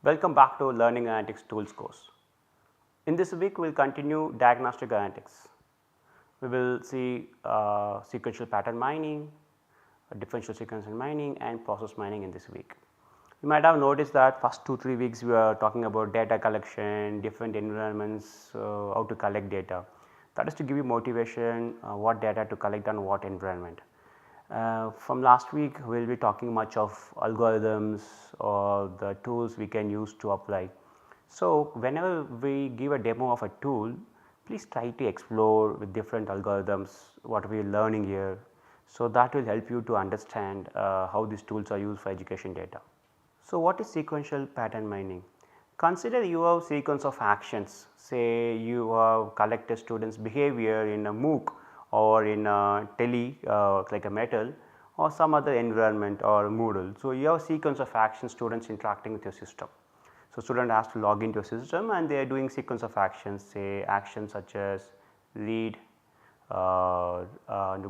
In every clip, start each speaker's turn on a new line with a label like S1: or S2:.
S1: Welcome back to Learning Analytics Tools course. In this week we will continue Diagnostic Analytics. We will see sequential pattern mining, differential sequential mining and process mining in this week. You might have noticed that first 2-3 weeks we are talking about data collection, different environments, how to collect data. That is to give you motivation what data to collect on what environment. From last week we will be talking much of algorithms or the tools we can use to apply. So, whenever we give a demo of a tool, please try to explore with different algorithms what we are learning here. So, that will help you to understand how these tools are used for education data. So, what is sequential pattern mining? Consider you have sequence of actions, say you have collected students behavior in a MOOC or in a tele like a metal or some other environment or Moodle. So, you have a sequence of actions students interacting with your system. So, student has to log into a system and they are doing sequence of actions, say actions such as read, to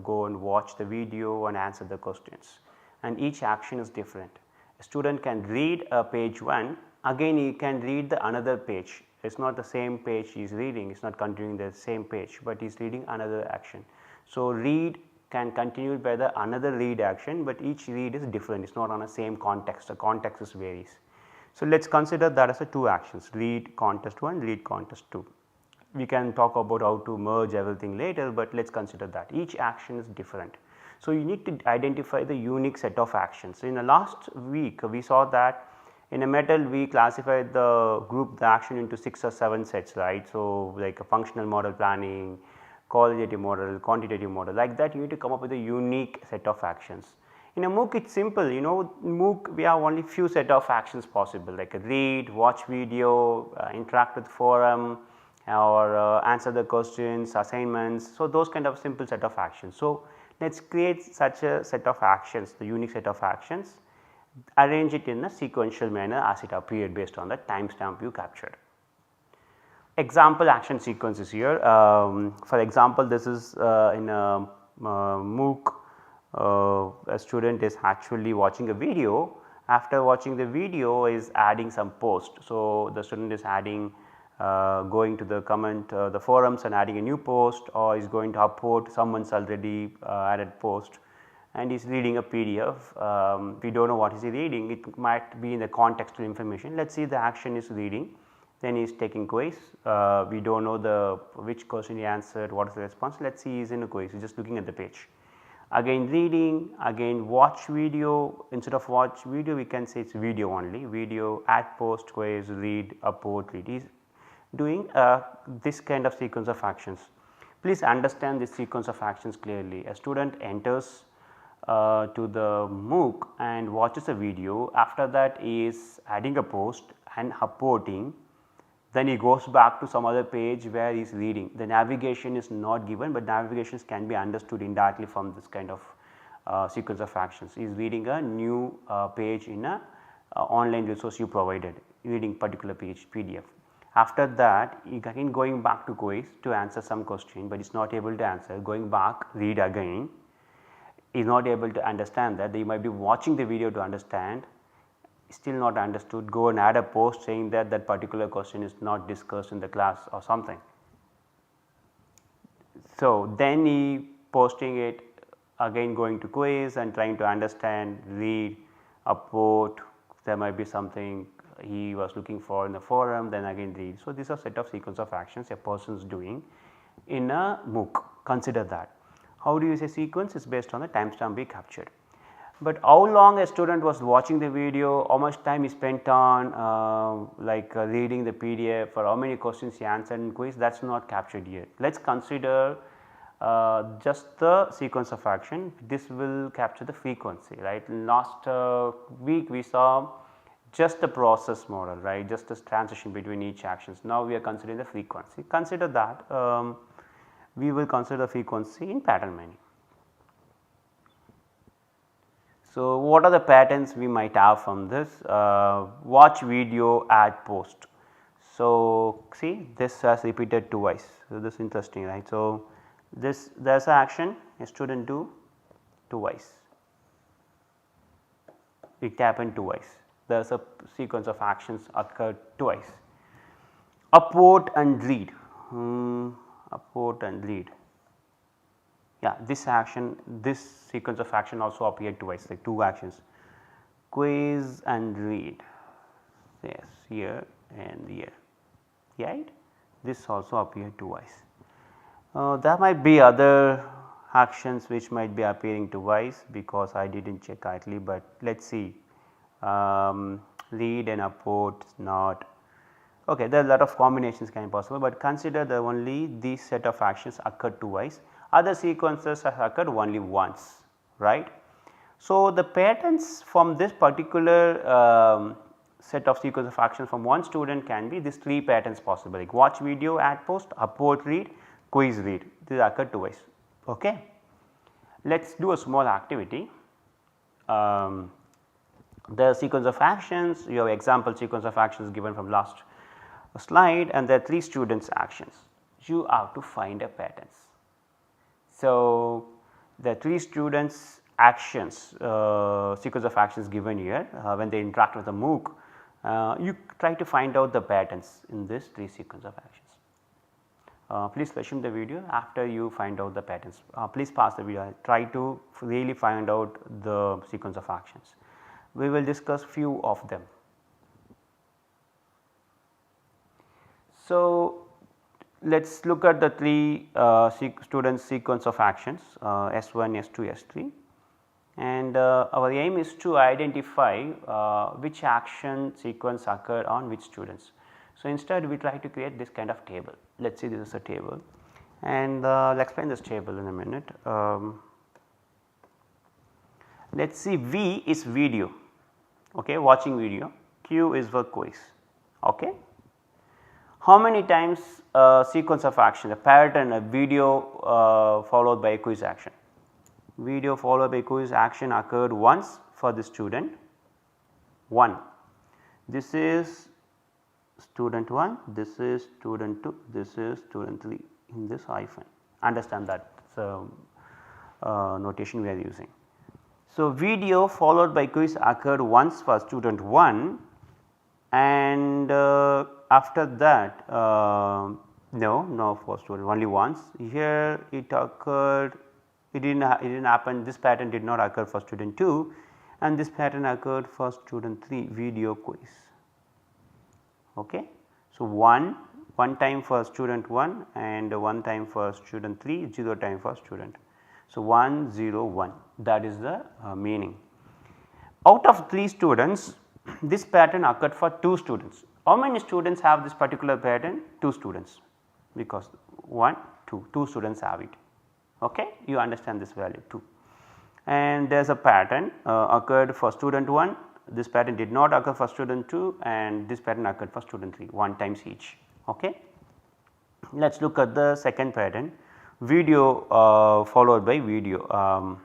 S1: go and watch the video and answer the questions, and each action is different. A student can read page 1, again he can read the another page. It is not the same page he is reading, it is not continuing the same page, but he is reading another action. So, read can continue by the another read action, but each read is different, it is not on the same context, the context is varies. So, let us consider that as a 2 actions, read context 1, read context 2. We can talk about how to merge everything later, but let us consider that each action is different. So, you need to identify the unique set of actions. In the last week we saw that in a metal we classified the action into 6 or 7 sets, right. So, like a functional model planning, qualitative model, quantitative model, like that you need to come up with a unique set of actions. In a MOOC it is simple, MOOC we have only few set of actions possible like a read, watch video, interact with forum or answer the questions, assignments. So, those kind of simple set of actions. So, let us create such a set of actions, the unique set of actions, arrange it in a sequential manner as it appeared based on the timestamp you captured. Example action sequences here. For example, this is in a MOOC, a student is actually watching a video. After watching the video is adding some post. So, the student is adding going to the comment the forums and adding a new post, or is going to upload someone's already added post and is reading a PDF. We do not know what is he reading, it might be in the contextual information. Let us see the action is reading, then he is taking quiz. We do not know which question he answered, what is the response. Let us see he is in a quiz, he is just looking at the page. Again reading, again watch video, instead of watch video we can say it is video only, video, add post, quiz, read, upload, read. He is doing this kind of sequence of actions. Please understand this sequence of actions clearly. A student enters to the MOOC and watches a video, after that he is adding a post and uploading, then he goes back to some other page where he is reading. The navigation is not given, but navigations can be understood indirectly from this kind of sequence of actions. He is reading a new page in a online resource you provided, reading particular page PDF. After that he again going back to quiz to answer some question, but is not able to answer, going back read again, is not able to understand that, they might be watching the video to understand, still not understood, go and add a post saying that that particular question is not discussed in the class or something. So, then he posting it, again going to quiz and trying to understand, read, upvote, there might be something he was looking for in the forum, then again read. So, these are set of sequence of actions a person is doing in a MOOC, consider that. How do you say sequence? It is based on the timestamp we captured. But how long a student was watching the video, how much time he spent on reading the PDF, or how many questions he answered in quiz, that is not captured here. Let us consider just the sequence of action, this will capture the frequency, right. Last week we saw just the process model, right, just this transition between each actions. Now we are considering the frequency, consider that we will consider the frequency in pattern mining. So, what are the patterns we might have from this? Watch video, add post. So, see this has repeated twice. So, this is interesting, right. So, there is an action a student do twice, it happened twice. there is a sequence of actions occur twice. Upvote and read, upvote and read. Yeah, this action, this sequence of action also appeared twice, like 2 actions, quiz and read, yes, here and here, right. This also appeared twice. There might be other actions which might be appearing twice because I did not check correctly, but let us see. Read and upvote not. Okay, there are a lot of combinations can be possible, but consider that only these set of actions occur twice, other sequences have occurred only once, right. So, the patterns from this particular set of sequence of actions from one student can be these 3 patterns possible, like watch video, add post, upvote read, quiz read, these occur twice. Okay. Let us do a small activity. The sequence of actions, you have example sequence of actions given from last slide, and there are 3 students actions. You have to find a patterns. So, the 3 students actions, sequence of actions given here when they interact with the MOOC, you try to find out the patterns in this 3 sequence of actions. Please resume the video after you find out the patterns. Please pause the video, try to really find out the sequence of actions. We will discuss few of them. So, let us look at the 3 students sequence of actions S1, S2, S3, and our aim is to identify which action sequence occurred on which students. So, instead we try to create this kind of table. Let us see, this is a table, and I will explain this table in a minute. Let us see, V is video, okay, watching video, Q is for quiz. Okay. How many times a sequence of action, a pattern, a video followed by a quiz action? Video followed by quiz action occurred once for the student 1. This is student 1, this is student 2, this is student 3 in this hyphen. Understand that notation we are using. So, video followed by quiz occurred once for student 1, and after that no for student only once. Here it occurred, it did not happen, this pattern did not occur for student 2, and this pattern occurred for student 3, video quiz. Okay. So, one time for student 1 and 1 time for student 3, 0 time for student. So, 1 0 1, that is the meaning. Out of 3 students, this pattern occurred for 2 students. How many students have this particular pattern? 2 students, because 1 2 students have it. Okay, you understand this value 2, and there is a pattern occurred for student 1, this pattern did not occur for student 2, and this pattern occurred for student 3, 1 times each. Okay. Let us look at the second pattern, video followed by video.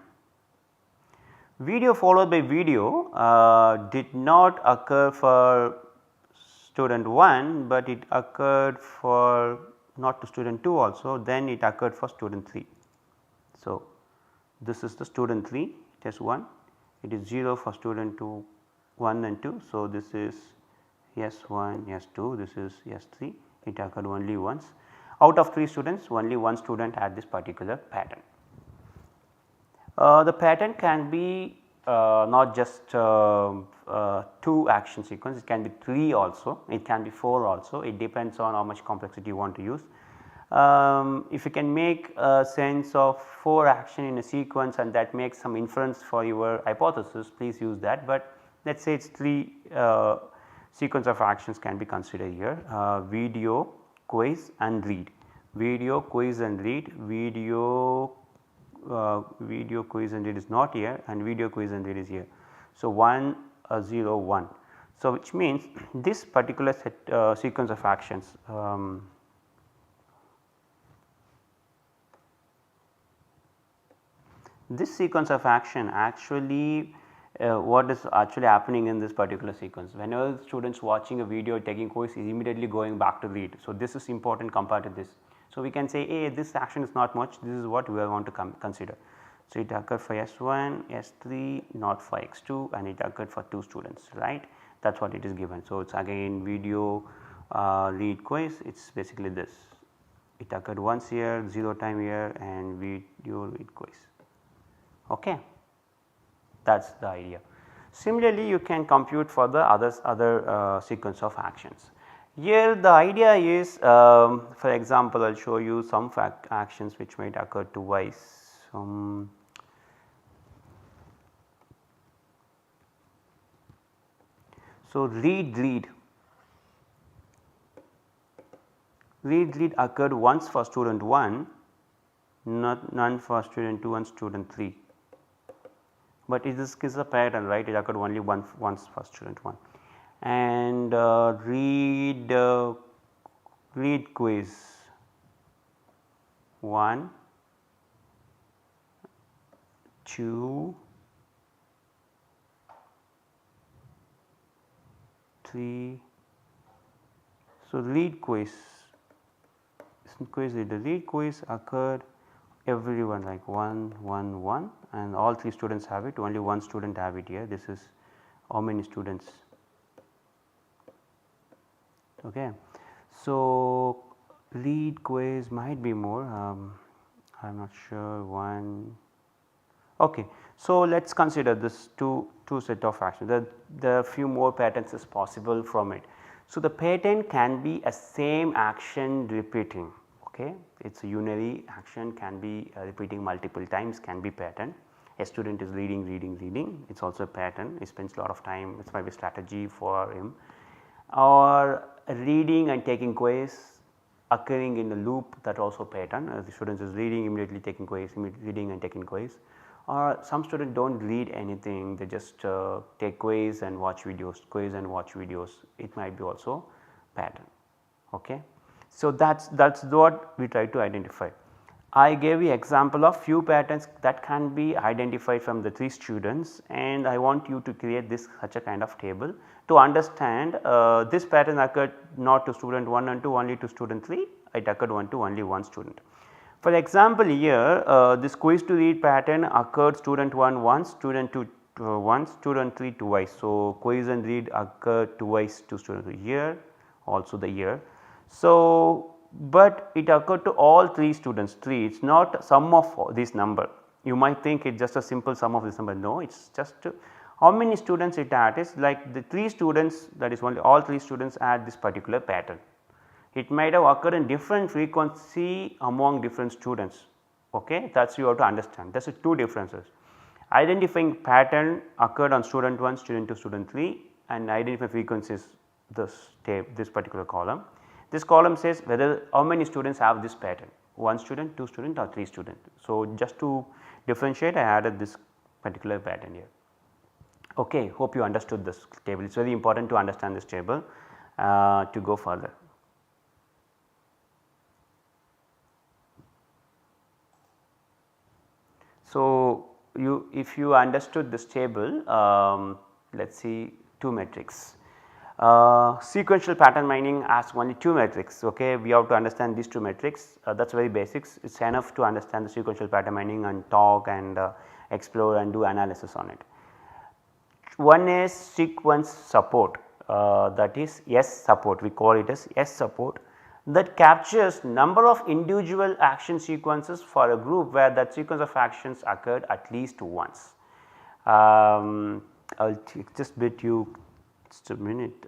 S1: Video followed by video did not occur for student 1, but it occurred for not to student 2 also, then it occurred for student 3. So, this is the student 3, it is 1, it is 0 for student 2, 1 and 2. So, this is S1, S2, this is S3, it occurred only once. Out of 3 students, only 1 student had this particular pattern. The pattern can be not just 2 action sequence, it can be 3 also, it can be 4 also, it depends on how much complexity you want to use. If you can make a sense of 4 action in a sequence and that makes some inference for your hypothesis, please use that, but let us say it is 3 sequence of actions can be considered here, video, quiz and read, video, quiz and read, video quiz and read is not here, and video quiz and read is here. So, 1 0 1. So, which means this particular sequence of actions this sequence of action actually what is actually happening in this particular sequence. Whenever students watching a video taking quiz is immediately going back to read. So, this is important compared to this. So, we can say, hey, this action is not much, this is what we are going to consider. So, it occurred for S1, S3, not for X2, and it occurred for 2 students, right. That is what it is given. So, it is again video read quiz, it is basically this. It occurred once here, 0 time here, and video read quiz. Okay. That is the idea. Similarly, you can compute for the other sequence of actions. Here the idea is, for example, I will show you some actions which might occur twice. So, read occurred once for student 1, none for student 2 and student 3, but it is a pattern, right. It occurred only once for student 1, and read quiz 1, 2, 3. So, read quiz occurred everyone like 1, 1, 1, and all 3 students have it, only 1 student have it here. This is how many students. Okay. So, read quiz might be more, I am not sure, 1. Okay. So, let us consider this two set of actions. There are few more patterns is possible from it. So, the pattern can be a same action repeating. Okay. It is a unary action, can be repeating multiple times, can be pattern. A student is reading, it is also a pattern, he spends a lot of time, it might be strategy for him, or reading and taking quiz occurring in a loop, that also pattern. The student is reading, immediately taking quiz, reading and taking quiz, or some students do not read anything, they just take quiz and watch videos, it might be also pattern. Okay. So, that is what we try to identify. I gave you example of few patterns that can be identified from the 3 students, and I want you to create such a kind of table to understand this pattern occurred not to student 1 and 2, only to student 3, it occurred to only 1 student. For example, here this quiz to read pattern occurred student 1 once, student 2 once, student 3 twice. So, quiz and read occurred twice to student 3 here, also the year. So, but it occurred to all 3 students, 3, it is not sum of this number. You might think it is just a simple sum of this number, no, it is just how many students it had, is like the 3 students, that is only all 3 students had this particular pattern. It might have occurred in different frequency among different students, okay. That is you have to understand, there are 2 differences. Identifying pattern occurred on student 1, student 2, student 3, and identifying frequencies this particular column. This column says whether how many students have this pattern, 1 student, 2 student or 3 student. So, just to differentiate I added this particular pattern here. Okay, hope you understood this table, it is very important to understand this table to go further. So, if you understood this table, let us see 2 metrics. Sequential pattern mining asks only 2 metrics, okay. We have to understand these 2 metrics, that is very basics, it is enough to understand the sequential pattern mining and talk and explore and do analysis on it. One is sequence support, that is S support, we call it as S support, that captures number of individual action sequences for a group where that sequence of actions occurred at least once. I will just bit you just a minute.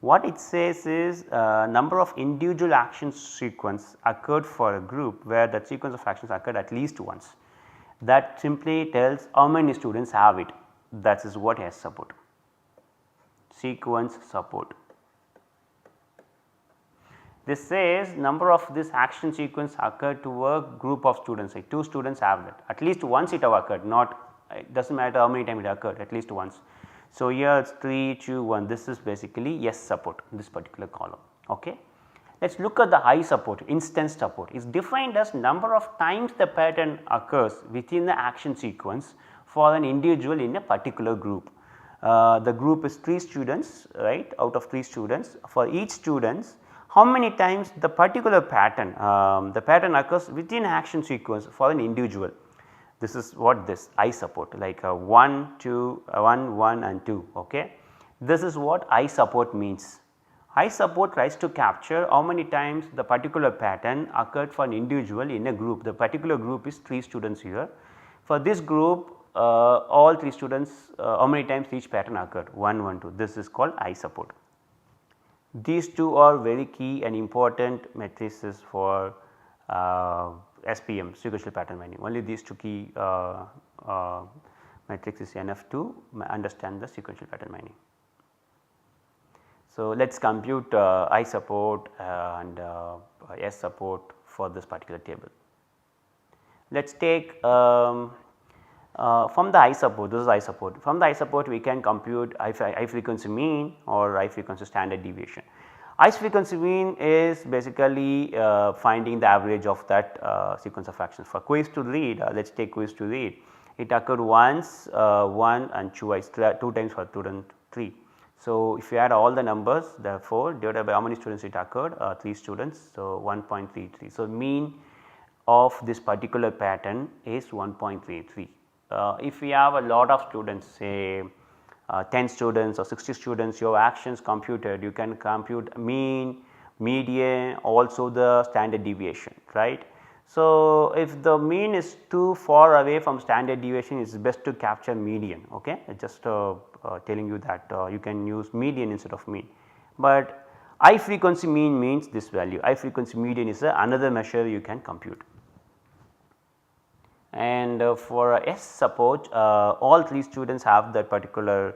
S1: What it says is number of individual action sequence occurred for a group where that sequence of actions occurred at least once. That simply tells how many students have it, that is what S support, sequence support. This says number of this action sequence occurred to a group of students, like 2 students have that, at least once it have occurred, not it does not matter how many times it occurred, at least once. So, here it is 3, 2, 1, this is basically yes support, this particular column. Okay. Let us look at the I support, instance support is defined as number of times the pattern occurs within the action sequence for an individual in a particular group. The group is 3 students, right, out of 3 students. For each students, how many times the particular pattern, the pattern occurs within action sequence for an individual. This is what this I support, like 1, 2, 1, 1 and 2. Okay. This is what I support means. I support tries to capture how many times the particular pattern occurred for an individual in a group. The particular group is 3 students here. For this group, all 3 students, how many times each pattern occurred? 1, 1, 2. This is called I support. These two are very key and important matrices for SPM, sequential pattern mining. Only these two key matrix is enough to understand the sequential pattern mining. So, let us compute I support and S support for this particular table. Let us take from the I support, this is I support. From the I support we can compute I frequency mean or I frequency standard deviation. I frequency mean is basically finding the average of that sequence of actions. For quiz to read, let us take quiz to read, it occurred once, 1 and 2 times for student 3. So, if you add all the numbers, therefore, divided by how many students it occurred, 3 students, so 1.33. So, mean of this particular pattern is 1.33. If we have a lot of students, say 10 students or 60 students, your actions computed, you can compute mean, median, also the standard deviation, right. So, if the mean is too far away from standard deviation, it is best to capture median. Okay. Just telling you that you can use median instead of mean, but I frequency mean means this value, I frequency median is another measure you can compute. And for S support, all 3 students have that particular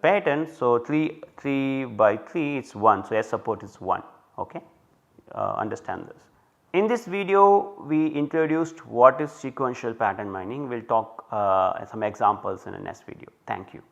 S1: pattern. So, 3 by 3 is 1. So, S support is 1. Okay. Understand this. In this video we introduced what is sequential pattern mining. We will talk some examples in the next video. Thank you.